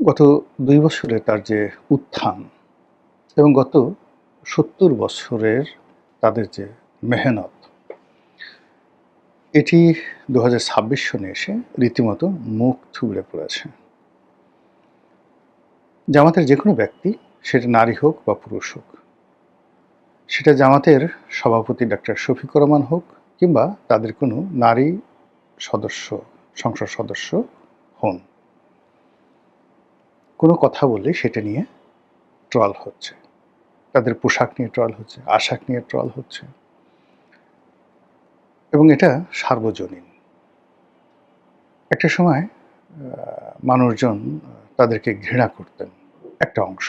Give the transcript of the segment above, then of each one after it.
গত ২ বছরে তার যে উত্থান এবং গত ৭০ বছরের তাদের যে মেহনত, এটি ২০২৬ সনে এসে রীতিমতো মুখ থুবড়ে পড়েছে। জামাতের যেকোনো ব্যক্তি, সেটা নারী হোক বা পুরুষ হোক, সেটা জামাতের সভাপতি ডাক্তার শফিকুর রহমান হোক কিংবা তাদের কোনো নারী সদস্য, সংসদ সদস্য হন, কোনো কথা বললেই সেটা নিয়ে ট্রল হচ্ছে। তাদের পোশাক নিয়ে ট্রল হচ্ছে, আশাক নিয়ে ট্রল হচ্ছে এবং এটা সার্বজনীন। একটা সময় মানুষজন তাদেরকে ঘৃণা করতেন একটা অংশ।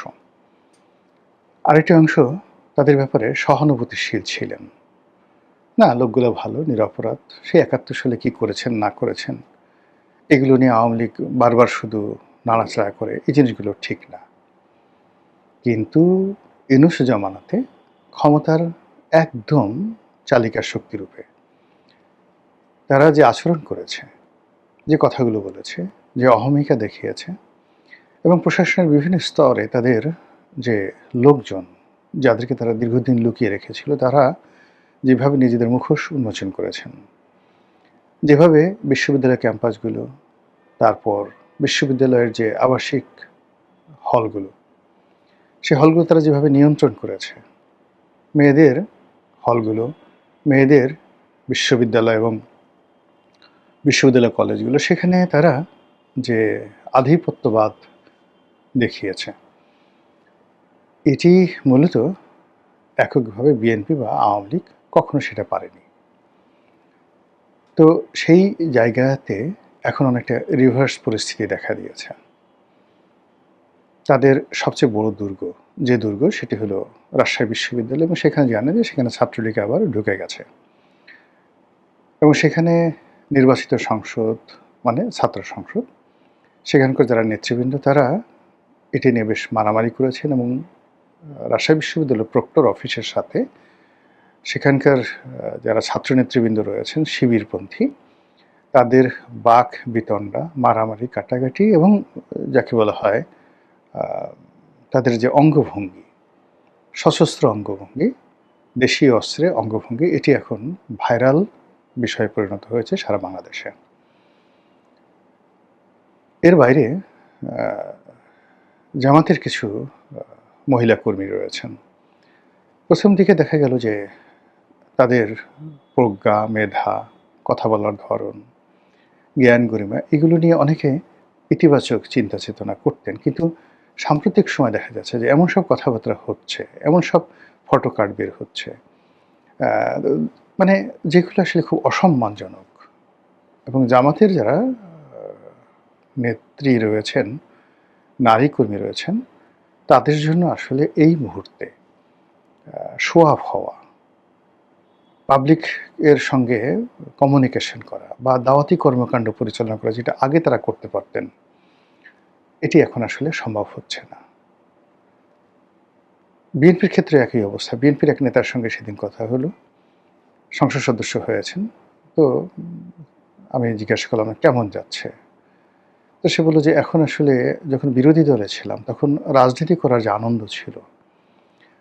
আরেকটি অংশ তাদের ব্যাপারে সহানুভূতিশীল ছিলেন। না, লোকগুলো ভালো, নিরপরাধ। সে ৭১ সালে কি করেছেন না করেছেন, এগুলো নিয়ে আওয়ামী লীগ বারবার শুধু নাড়াচাড়া করে, এই জিনিসগুলো ঠিক না। কিন্তু ইউনূস জমানাতে ক্ষমতার একদম চালিকা শক্তিরূপে তারা যে আচরণ করেছে, যে কথাগুলো বলেছে, যে অহমিকা দেখিয়েছে এবং প্রশাসনের বিভিন্ন স্তরে তাদের যে লোকজন, যাদেরকে তারা দীর্ঘদিন লুকিয়ে রেখেছিল, তারা যেভাবে নিজেদের মুখোশ উন্মোচন করেছেন, যেভাবে বিশ্ববিদ্যালয়ের ক্যাম্পাসগুলো, তারপর বিশ্ববিদ্যালয়ের যে আবাসিক হলগুলো, সেই হলগুলো তারা যেভাবে নিয়ন্ত্রণ করেছে, মেয়েদের হলগুলো, মেয়েদের বিশ্ববিদ্যালয় এবং বিশ্ববিদ্যালয় কলেজগুলো, সেখানে তারা যে আধিপত্যবাদ দেখিয়েছে, এটি মূলত এককভাবে বিএনপি বা আওয়ামী লীগ কখনো সেটা পারেনি। তো সেই জায়গাতে এখন অনেকটা রিভার্স পরিস্থিতি দেখা দিয়েছে। তাদের সবচেয়ে বড় দুর্গ, যে দুর্গ, সেটি হলো রাজশাহী বিশ্ববিদ্যালয়, এবং সেখানে জানে যে সেখানে ছাত্রলীগ আবার ঢুকে গেছে এবং সেখানে নির্বাচিত সংসদ মানে ছাত্র সংসদ, সেখানকার যারা নেতৃবৃন্দ, তারা এটি নিয়ে বেশ মারামারি করেছেন এবং রাজশাহী বিশ্ববিদ্যালয়ের প্রক্টর অফিসের সাথে সেখানকার যারা ছাত্র নেতৃবৃন্দ রয়েছেন শিবিরপন্থী, তাদের বাক বিতণ্ডা, মারামারি, কাটাকাটি এবং যাকে বলা হয় তাদের যে অঙ্গভঙ্গি, সশস্ত্র অঙ্গভঙ্গি, দেশীয় অস্ত্রে অঙ্গভঙ্গি, এটি এখন ভাইরাল বিষয়ে পরিণত হয়েছে সারা বাংলাদেশে। এর বাইরে জামাতের কিছু মহিলা কর্মী রয়েছেন। প্রথম দিকে দেখা গেল যে তাদের প্রজ্ঞা, মেধা, কথা বলার ধরন, জ্ঞান গরিমা, এগুলো নিয়ে অনেকে ইতিবাচক চিন্তা চেতনা করতেন। কিন্তু সাম্প্রতিক সময় দেখা যাচ্ছে যে এমন সব কথাবার্তা হচ্ছে, এমন সব ফটো কার্ড বের হচ্ছে, মানে যেগুলো আসলে খুব অসম্মানজনক। এবং জামাতের যারা নেত্রী রয়েছেন, নারী কর্মী রয়েছেন, তাদের জন্য আসলে এই মুহূর্তে শো অফ হওয়া, পাবলিক এর সঙ্গে কমিউনিকেশন করা বা দাওয়াতি কর্মকাণ্ড পরিচালনা করা, যেটা আগে তারা করতে পারতেন, এটি এখন আসলে সম্ভব হচ্ছে না। বিএনপির ক্ষেত্রে একই অবস্থা। বিএনপির এক নেতার সঙ্গে সেদিন কথা হলো, সংসদ সদস্য হয়েছেন। তো আমি জিজ্ঞাসা করলাম কেমন যাচ্ছে। তো সে বলল যে এখন আসলে যখন বিরোধী দলে ছিলাম তখন রাজনীতি করার যে আনন্দ ছিল,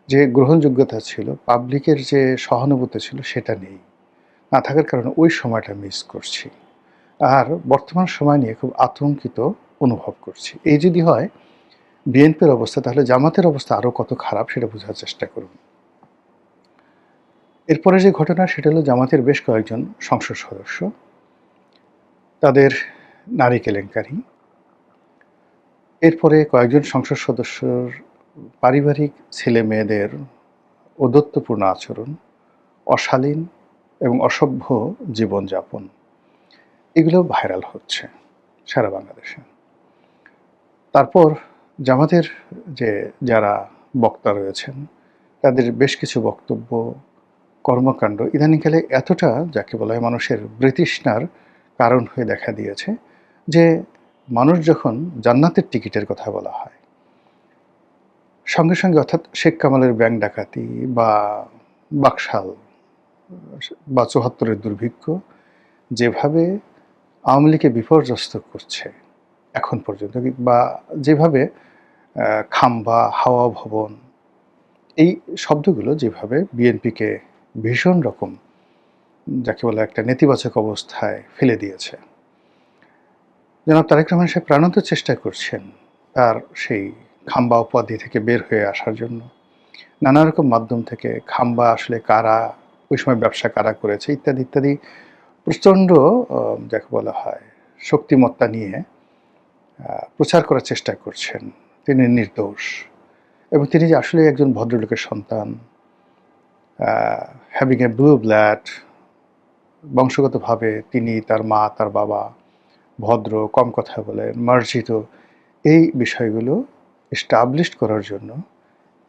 যে গ্রহণযোগ্যতা ছিল, পাবলিকের যে সহানুভূতি ছিল, সেটা নেই। না থাকার কারণে ওই সময়টা মিস করছি। আর বর্তমান সময় নিয়ে খুব আতঙ্কিত অনুভব করছি। এই যদি হয় বিএনপির অবস্থা, তাহলে জামাতের অবস্থা আরও কত খারাপ সেটা বোঝার চেষ্টা করুন। এরপরে যে ঘটনা, সেটা হলো জামাতের বেশ কয়েকজন সংসদ সদস্য, তাদের নারী কেলেঙ্কারি, এরপরে কয়েকজন সংসদ সদস্যর পারিবারিক ছেলে মেয়েদের ঔদ্ধত্যপূর্ণ আচরণ, অশালীন এবং অসভ্য জীবনযাপন, এগুলো ভাইরাল হচ্ছে সারা বাংলাদেশে। তারপর জামাতের যে যারা বক্তা রয়েছেন, তাদের বেশ কিছু বক্তব্য, কর্মকাণ্ড ইদানিংকালে এতটা, যাকে বলা হয়, মানুষের বৃতৃষ্ণার কারণ হয়ে দেখা দিয়েছে যে মানুষ যখন জান্নাতের টিকিটের কথা বলা হয়, সঙ্গে সঙ্গে, অর্থাৎ শেখ কামালের ব্যাংক ডাকাতি বা বাকশাল বা ৭৪-এর দুর্ভিক্ষ যেভাবে আওয়ামী লীগকে বিপর্যস্ত করছে, এখন পর্যন্ত বা যেভাবে খাম্বা, হাওয়া ভবন এই শব্দগুলো যেভাবে বিএনপিকে ভীষণ রকম যাকে বলে একটা নেতিবাচক অবস্থায় ফেলে দিয়েছে। জনাব তারেক রহমান সাহেব প্রাণান্ত চেষ্টা করছেন তার সেই খাম্বা উপাধি থেকে বের হয়ে আসার জন্য। নানা রকম মাধ্যম থেকে খাম্বা আসলে কারা, ওই সময় ব্যবসা কারা করেছে ইত্যাদি ইত্যাদি প্রচণ্ড যাকে বলা হয় শক্তিমত্তা নিয়ে প্রচার করার চেষ্টা করছেন তিনি নির্দোষ এবং তিনি যে আসলে একজন ভদ্রলোকের সন্তান, হ্যাভিং এ ব্লু ব্লাড, বংশগতভাবে তিনি, তার মা, তার বাবা ভদ্র, কম কথা বলেন, মার্জিত, এই বিষয়গুলো এস্টাবলিশড করার জন্য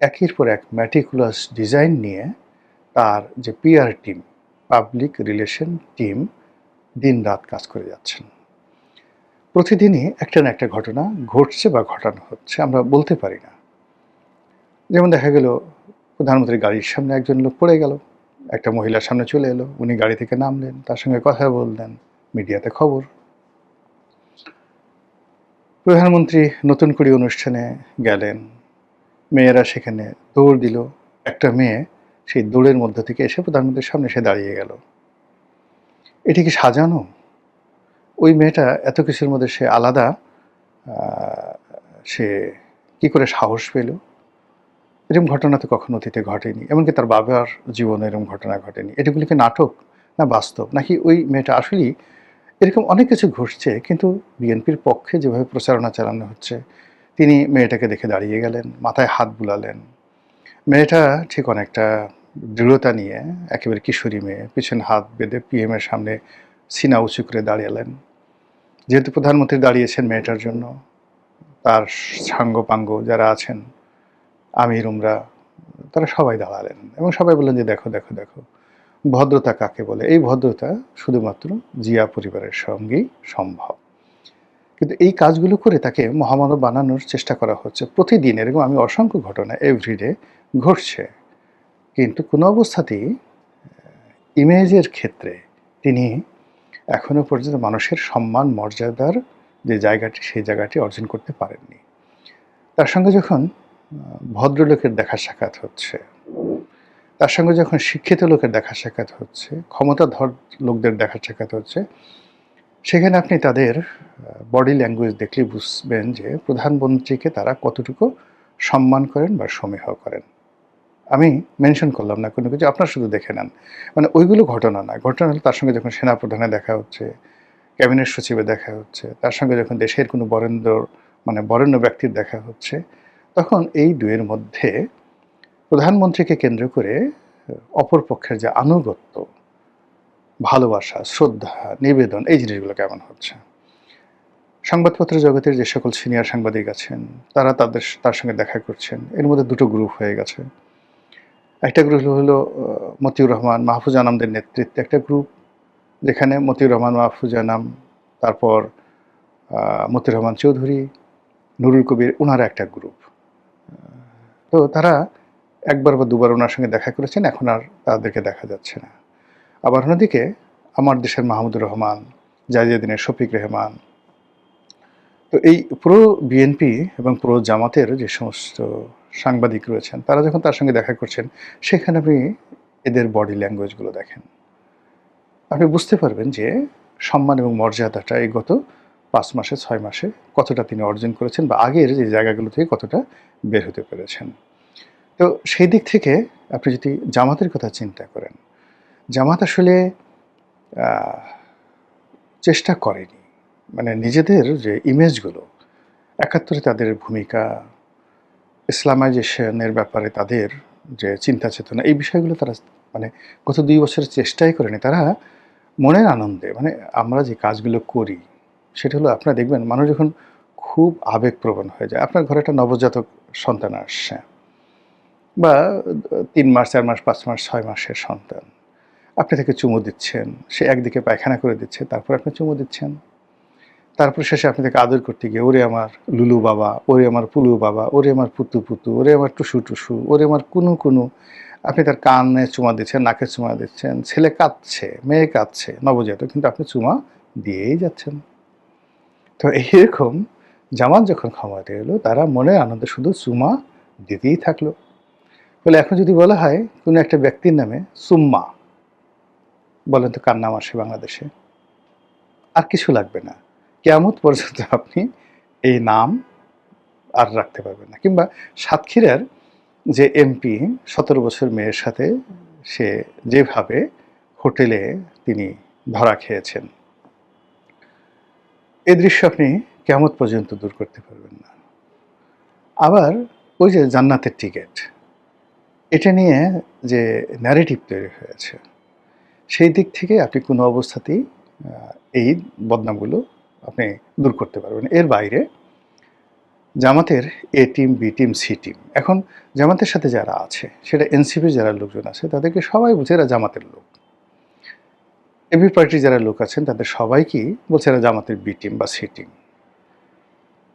একের পর এক ম্যাটিকুলাস ডিজাইন নিয়ে তার যে PR team, public relation team দিন রাত কাজ করে যাচ্ছেন। প্রতিদিনই একটা না একটা ঘটনা ঘটছে বা ঘটানো হচ্ছে, আমরা বলতে পারি না। যেমন দেখা গেল প্রধানমন্ত্রীর গাড়ির সামনে একজন লোক পড়ে গেল, একটা মহিলার সামনে চলে এলো, উনি গাড়ি থেকে নামলেন, তার সঙ্গে কথা বললেন, মিডিয়াতে খবর। প্রধানমন্ত্রী নতুন করে অনুষ্ঠানে গেলেন, মেয়েরা সেখানে দৌড় দিল, একটা মেয়ে সেই দৌড়ের মধ্য থেকে এসে প্রধানমন্ত্রীর সামনে এসে দাঁড়িয়ে গেল। এটি কি সাজানো? ওই মেয়েটা এত কিছুর মধ্যে সে আলাদা, সে কি করে সাহস পেল? এরকম ঘটনা তো কখনো অতীতে ঘটেনি, এমনকি তার বাবার জীবনে এরকম ঘটনা ঘটেনি। এটাগুলি কি নাটক না বাস্তব, নাকি ওই মেয়েটা আসলেই? এরকম অনেক কিছু ঘটছে, কিন্তু বিএনপির পক্ষে যেভাবে প্রচারণা চালানো হচ্ছে, তিনি মেয়েটাকে দেখে দাঁড়িয়ে গেলেন, মাথায় হাত বুলালেন। মেয়েটা ঠিক অনেকটা দৃঢ়তা নিয়ে, একেবারে কিশোরী মেয়ে, পিছনে হাত বেঁধে পিএমের সামনে সিনা উঁচু করে দাঁড়িয়েলেন। যেহেতু প্রধানমন্ত্রী দাঁড়িয়েছেন মেয়েটার জন্য, তার সাঙ্গপাঙ্গ যারা আছেন, আমির উমরা, তারা সবাই দাঁড়ালেন এবং সবাই বললেন যে দেখো দেখো দেখো ভদ্রতা কাকে বলে। এই ভদ্রতা শুধুমাত্র জিয়া পরিবারের সঙ্গেই সম্ভব। কিন্তু এই কাজগুলো করে তাকে মহামানব বানানোর চেষ্টা করা হচ্ছে প্রতিদিন। এরকম আমি অসংখ্য ঘটনা এভরিডে ঘটছে, কিন্তু কোনো অবস্থাতেই ইমেজের ক্ষেত্রে তিনি এখনো পর্যন্ত মানুষের সম্মান মর্যাদার যে জায়গাটি, সেই জায়গাটি অর্জন করতে পারেননি। তার সঙ্গে যখন ভদ্রলোকের দেখা সাক্ষাৎ হচ্ছে, তার সঙ্গে যখন শিক্ষিত লোকের দেখা সাক্ষাৎ হচ্ছে, ক্ষমতাধর লোকদের দেখা সাক্ষাৎ হচ্ছে, সেখানে আপনি তাদের বডি ল্যাঙ্গুয়েজ দেখলেই বুঝবেন যে প্রধানমন্ত্রীকে তারা কতটুকু সম্মান করেন বা সমীহ করেন। আমি মেনশন করলাম না কোনো কিছু, আপনারা শুধু দেখে নেন। মানে ওইগুলো ঘটনা না, ঘটনা হলো তার সঙ্গে যখন সেনাপ্রধানে দেখা হচ্ছে, ক্যাবিনেট সচিবের দেখা হচ্ছে, তার সঙ্গে যখন দেশের কোনো বরেণ্য ব্যক্তির দেখা হচ্ছে, তখন এই দুয়ের মধ্যে প্রধানমন্ত্রীকে কেন্দ্র করে অপর পক্ষের যে আনুগত্য, ভালোবাসা, শ্রদ্ধা, নিবেদন, এই জিনিসগুলো কেমন হচ্ছে। সংবাদপত্র জগতের যে সকল সিনিয়র সাংবাদিক আছেন, তারা তার সঙ্গে দেখা করছেন। এর মধ্যে দুটো গ্রুপ হয়ে গেছে। একটা গ্রুপ হলো মতিউর রহমান, মাহফুজ আনামদের নেতৃত্বে একটা গ্রুপ, যেখানে মতিউর রহমান, মাহফুজ আনাম, তারপর মতিউর রহমান চৌধুরী, নুরুল কবির, ওনারা একটা গ্রুপ। তো তারা একবার বা দুবার ওনার সঙ্গে দেখা করেছেন, এখন আর তাদেরকে দেখা যাচ্ছে না। আবার অন্যদিকে আমার দেশের মাহমুদুর রহমান, জাজিউদ্দিনের শফিক রেহমান, তো এই পুরো বিএনপি এবং পুরো জামাতের যে সমস্ত সাংবাদিক রয়েছেন, তারা যখন তার সঙ্গে দেখা করছেন, সেখানে আপনি এদের বডি ল্যাঙ্গুয়েজগুলো দেখেন, আপনি বুঝতে পারবেন যে সম্মান এবং মর্যাদাটা এই গত 5 মাসে 6 মাসে কতটা তিনি অর্জন করেছেন, বা আগের যে জায়গাগুলো থেকে কতটা বের হতে পেরেছেন। তো সেই দিক থেকে আপনি যদি জামাতের কথা চিন্তা করেন, জামাত আসলে চেষ্টা করেনি, মানে নিজেদের যে ইমেজগুলো, 71-এ তাদের ভূমিকা, ইসলামাইজেশনের ব্যাপারে তাদের যে চিন্তা চেতনা, এই বিষয়গুলো তারা মানে গত 2 বছরের চেষ্টাই করেনি। তারা মনের আনন্দে, মানে আমরা যে কাজগুলো করি, সেটা হলো আপনারা দেখবেন মানুষ যখন খুব আবেগপ্রবণ হয়ে যায়, আপনার ঘরে একটা নবজাতক সন্তান আসছে, বা 3 মাস, 4 মাস, 5 মাস, 6 মাসের সন্তান, আপনি তাকে চুমু দিচ্ছেন, সে একদিকে পায়খানা করে দিচ্ছে, তারপর আপনি চুমু দিচ্ছেন, তারপর শেষে আপনি তাকে আদর করতে গিয়ে ওরে আমার লুলু বাবা, ওরে আমার পুলু বাবা, ওরে আমার পুতু পুতু, ওরে আমার টুসু টুসু, ওরে আমার কুনু কুনু, আপনি তার কানে চুমা দিচ্ছেন, নাকে চুমা দিচ্ছেন, ছেলে কাঁদছে, মেয়ে কাঁদছে, নবজাতক, কিন্তু আপনি চুমা দিয়েই যাচ্ছেন। তো এইরকম জামাত যখন ক্ষমতায় এলো তারা মনের আনন্দে শুধু চুমা দিতেই থাকলো। বলে এখন যদি বলা হয় কোনো একটা ব্যক্তির নামে সুম্মা, বলেন তো কার নাম আসে বাংলাদেশে? আর কিছু লাগবে না। কিয়ামত পর্যন্ত আপনি এই নাম আর রাখতে পারবেন না। কিংবা সাতক্ষীরার যে এমপি ১৭ বছর মেয়ের সাথে সে যেভাবে হোটেলে তিনি ধরা খেয়েছেন, এই দৃশ্য আপনি কিয়ামত পর্যন্ত দূর করতে পারবেন না। আবার ওই যে জান্নাতের টিকেট, এটা নিয়ে যে ন্যারেটিভ তৈরি হয়েছে, সেই দিক থেকে আপনি কোনো অবস্থাতেই এই বদনামগুলো আপনি দূর করতে পারবেন। এর বাইরে জামাতের A team, B team, C team. এখন জামাতের সাথে যারা আছে, সেটা এনসিপির যারা লোকজন আছে, তাদেরকে সবাই বলছে এরা জামাতের লোক। এবি পার্টির যারা লোক আছেন, তাদের সবাইকেই বলছে এরা জামাতের বি টিম বা সি টিম।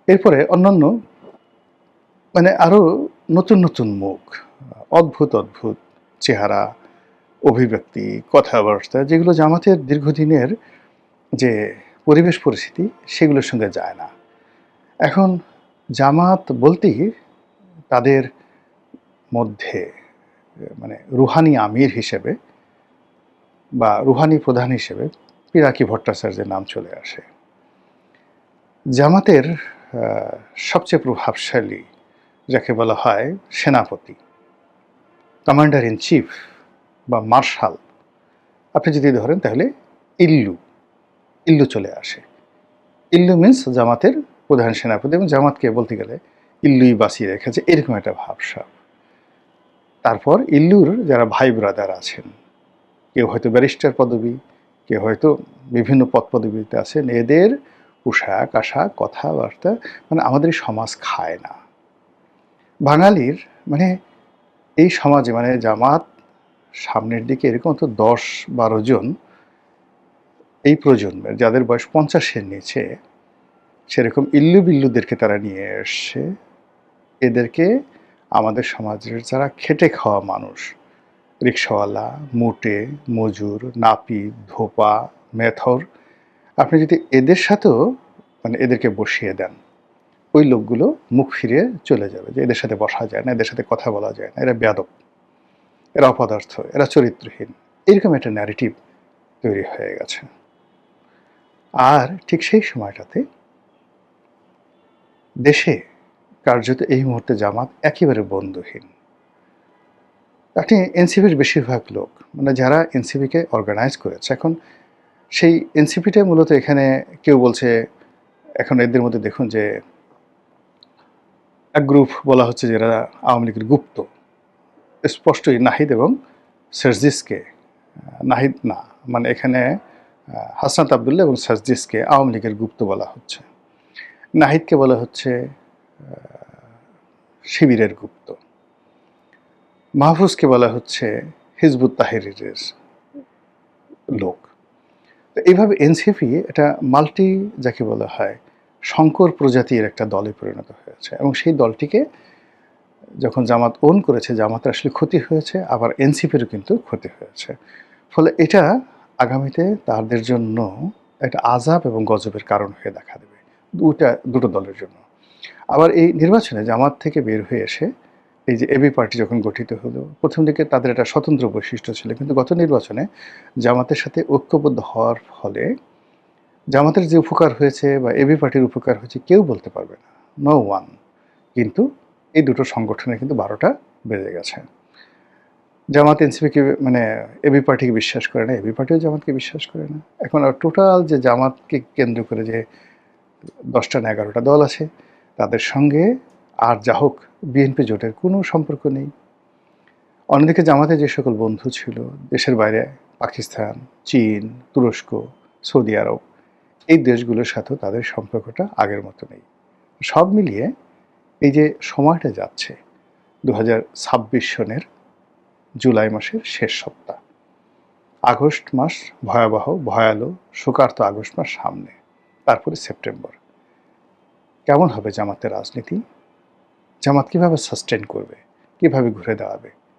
এরপরে অন্যান্য মানে আরও নতুন নতুন মুখ, অদ্ভুত অদ্ভুত চেহারা, অভিব্যক্তি, কথাবার্তা, যেগুলো জামাতের দীর্ঘদিনের যে পরিবেশ পরিস্থিতি, সেগুলোর সঙ্গে যায় না। এখন জামাত বলতেই তাদের মধ্যে মানে রুহানি আমির হিসেবে বা রুহানি প্রধান হিসেবে পিনাকি ভট্টাচার্যের নাম চলে আসে। জামাতের সবচেয়ে প্রভাবশালী যাকে বলা হয় সেনাপতি, কমান্ডার ইন চিফ বা মার্শাল, আপনি যদি ধরেন তাহলে ইল্লু ইল্লু চলে আসে। ইল্লু মিন্স জামাতের প্রধান সেনাপতি, এবং জামাতকে বলতে গেলে ইল্লুই বাঁচিয়ে রেখেছে, এরকম একটা ভাবসাব। তারপর ইল্লুর যারা ভাই ব্রাদার আছেন, কেউ হয়তো ব্যারিস্টার পদবি, কেউ হয়তো বিভিন্ন পদ পদবিতে আছেন, এদের পোশাক আশাক কথাবার্তা মানে আমাদের সমাজ খায় না। বাঙালির মানে এই সমাজে মানে জামাত সামনের দিকে এরকম তো ১০-১২ জন এই প্রজন্মের যাদের বয়স ৫০-এর নিচে, সেরকম ইল্লু বিল্লুদেরকে তারা নিয়ে এসছে। এদেরকে আমাদের সমাজের যারা খেটে খাওয়া মানুষ, রিক্সাওয়ালা, মুটে, মজুর, নাপিত, ধোপা, মেথর, আপনি যদি এদের সাথেও মানে এদেরকে বসিয়ে দেন, ওই লোকগুলো মুখ ফিরিয়ে চলে যাবে যে এদের সাথে বসা যায় না, এদের সাথে কথা বলা যায় না, এরা বেয়াদব, এরা অপদার্থ, এরা চরিত্রহীন, এরকম একটা ন্যারেটিভ তৈরি হয়ে গেছে। আর ঠিক সেই সময়টাতে দেশে কার্যত এই মুহূর্তে জামাত একেবারে বন্ধুহীন। আপনি এনসিপির বেশিরভাগ লোক মানে যারা এনসিপিকে অর্গানাইজ করেছে, এখন সেই এনসিপিটা মূলত এখানে কেউ বলছে, এখন এদের মধ্যে দেখুন যে এক গ্রুপ বলা হচ্ছে যে এরা আওয়ামী লীগের গুপ্ত, স্পষ্টই নাহিদ এবং সার্জিসকে, নাহিদ না মানে এখানে হাসনাত আবদুল্লাহ এবং সার্জিসকে আওয়ামী লীগের গুপ্ত বলা হচ্ছে, নাহিদকে বলা হচ্ছে শিবিরের গুপ্ত, মাহফুজকে বলা হচ্ছে হিজবুত তাহরিরের লোক। তো এইভাবে এনসিপি এটা মাল্টি যাকে বলা হয় শঙ্কর প্রজাতির একটা দলে পরিণত হয়েছে, এবং সেই দলটিকে যখন জামাত ওন করেছে, জামাতের আসলে ক্ষতি হয়েছে, আবার এনসিপিরও কিন্তু ক্ষতি হয়েছে। ফলে এটা আগামীতে তাদের জন্য একটা আযাব এবং গজবের কারণ হয়ে দেখা দেবে দুটো দলের জন্য। আবার এই নির্বাচনে জামাত থেকে বের হয়ে এসে এই যে এবি পার্টি যখন গঠিত হলো, প্রথম দিকে তাদের একটা স্বতন্ত্র বৈশিষ্ট্য ছিল, কিন্তু গত নির্বাচনে জামাতের সাথে ঐক্যবদ্ধ হওয়ার ফলে জামাতের যে উপকার হয়েছে বা এবি পার্টির উপকার হয়েছে কেউ বলতে পারবে না, নো ওয়ান। কিন্তু এই দুটো সংগঠনে কিন্তু ১২টা বেজে গেছে। জামাত এনসিপিকে মানে এবি পার্টিকে বিশ্বাস করে না, এবি পার্টিও জামাতকে বিশ্বাস করে না। এখন আর টোটাল যে জামাতকে কেন্দ্র করে যে ১০টা না ১১টা দল আছে, তাদের সঙ্গে আর যা হোক বিএনপি জোটের কোনো সম্পর্ক নেই। অন্যদিকে জামাতের যে সকল বন্ধু ছিল দেশের বাইরে, পাকিস্তান, চীন, তুরস্ক, সৌদি আরব, এই দেশগুলোর সাথেও তাদের সম্পর্কটা আগের মতো নেই। সব মিলিয়ে এই যে সময়টা যাচ্ছে ২০২৬ সনের জুলাই মাসের শেষ সপ্তাহ, আগস্ট মাস ভয়াবহ, ভয়ালো, শোকার্ত আগস্ট মাস সামনে, তারপরে সেপ্টেম্বর। কেমন হবে জামাতের রাজনীতি? জামাত কীভাবে সাস্টেন করবে, কীভাবে ঘুরে দাঁড়াবে?